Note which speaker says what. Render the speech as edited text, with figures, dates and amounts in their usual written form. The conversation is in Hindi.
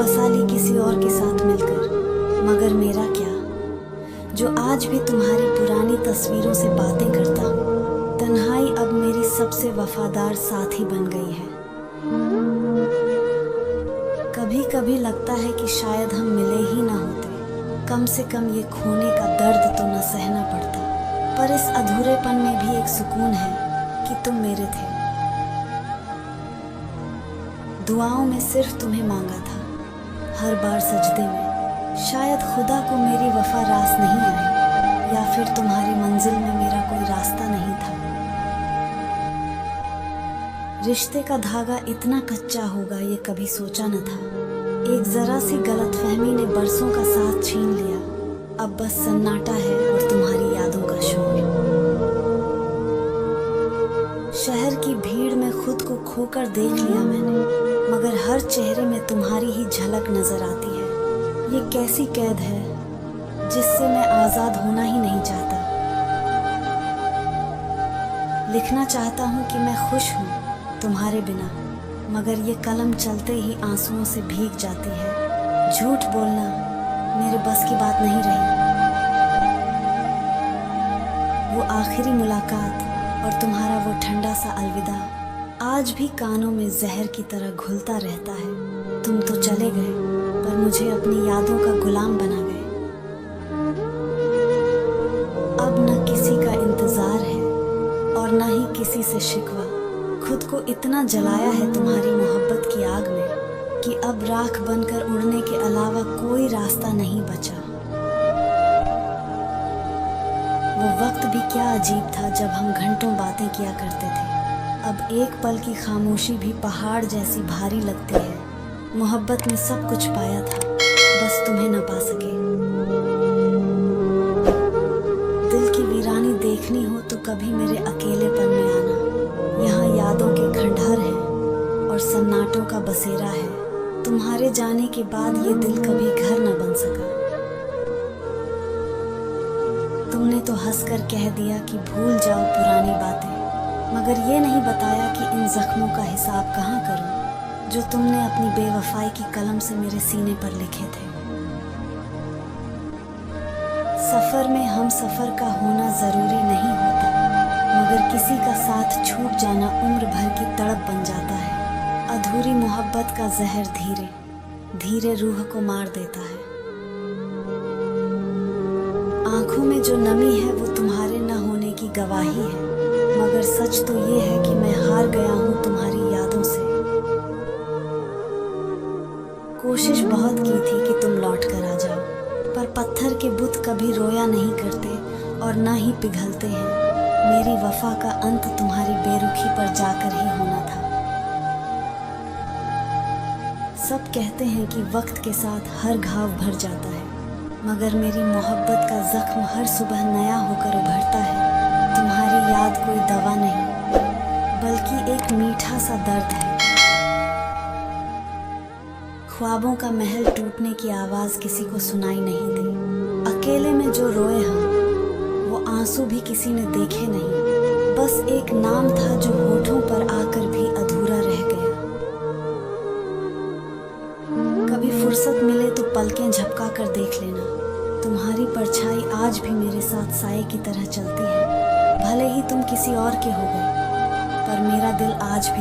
Speaker 1: बसा ली किसी और के साथ मिलकर, मगर मेरा क्या, जो आज भी तुम्हारी पुरानी तस्वीरों से बातें करता हूँ। तन्हाई अब मेरी सबसे वफादार साथी बन गई है। कभी कभी लगता है कि शायद हम मिले ही ना होते, कम से कम ये खोने का दर्द तो न सहना पड़ता। पर इस अधूरेपन में भी एक सुकून है कि तुम मेरे थे। दुआओं में सिर्फ तुम्हें मांगा था, हर बार सजदे में। शायद खुदा को मेरी वफा रास नहीं आई, या फिर तुम्हारी मंजिल में मेरा कोई रास्ता नहीं था। रिश्ते का धागा इतना कच्चा होगा ये कभी सोचा न था। एक जरा सी गलतफहमी ने बरसों का साथ छीन लिया। अब बस सन्नाटा है और तुम्हारी यादों का शोर। शहर की भीड़ में खुद को खोकर देख लिया मैंने, मगर हर चेहरे में तुम्हारी ही झलक नजर आती है। ये कैसी कैद है जिससे मैं आजाद होना ही नहीं चाहता। लिखना चाहता हूँ कि मैं खुश हूँ तुम्हारे बिना, मगर ये कलम चलते ही आंसुओं से भीग जाती है। झूठ बोलना मेरे बस की बात नहीं रही। वो आखिरी मुलाकात और तुम्हारा वो ठंडा सा अलविदा आज भी कानों में जहर की तरह घुलता रहता है। तुम तो चले गए, पर मुझे अपनी यादों का गुलाम बना गए। अब न किसी का इंतजार है और न ही किसी से शिकवा। खुद को इतना जलाया है तुम्हारी मोहब्बत की आग में कि अब राख बनकर उड़ने के अलावा कोई रास्ता नहीं बचा। वो वक्त भी क्या अजीब था जब हम घंटों बातें किया करते थे। अब एक पल की खामोशी भी पहाड़ जैसी भारी लगती है। मोहब्बत में सब कुछ पाया था, बस तुम्हें न पा सके। दिल की वीरानी देखनी हो तो कभी मेरे अकेलेपन में आना। यहाँ यादों के खंडहर हैं और सन्नाटों का बसेरा है। तुम्हारे जाने के बाद ये दिल कभी घर न बन सका। तुमने तो हंसकर कह दिया कि भूल जाओ पुरानी बातें, मगर ये नहीं बताया कि इन जख्मों का हिसाब कहाँ करूं जो तुमने अपनी बेवफाई की कलम से मेरे सीने पर लिखे थे। सफर में हम सफर का होना जरूरी नहीं होता, मगर किसी का साथ छूट जाना उम्र भर की तड़प बन जाता है। अधूरी मोहब्बत का जहर धीरे धीरे रूह को मार देता है। आंखों में जो नमी है वो तुम्हारे न होने की गवाही है, मगर सच तो ये है कि मैं हार गया हूँ तुम्हारी यादों से। कोशिश बहुत की थी कि तुम लौट कर आ जाओ, पर पत्थर के बुत कभी रोया नहीं करते और ना ही पिघलते हैं। मेरी वफा का अंत तुम्हारी बेरुखी पर जाकर ही होना था। सब कहते हैं कि वक्त के साथ हर घाव भर जाता है, मगर मेरी मोहब्बत का जख्म हर सुबह नया होकर उभरता है। तुम्हारी याद कोई दवा नहीं, बल्कि एक मीठा सा दर्द है। ख्वाबों का महल टूटने की आवाज किसी को सुनाई नहीं दी। अकेले में जो रोए हम, वो आंसू भी किसी ने देखे नहीं। बस एक नाम था जो होठों पर आकर भी अधूरा रह गया। कभी फुर्सत मिले तो पलकें झपका कर देख लेना। तुम्हारी परछाई आज भी मेरे साथ साए की तरह चलती है। भले ही तुम किसी और के हो गए, पर मेरा दिल आज भी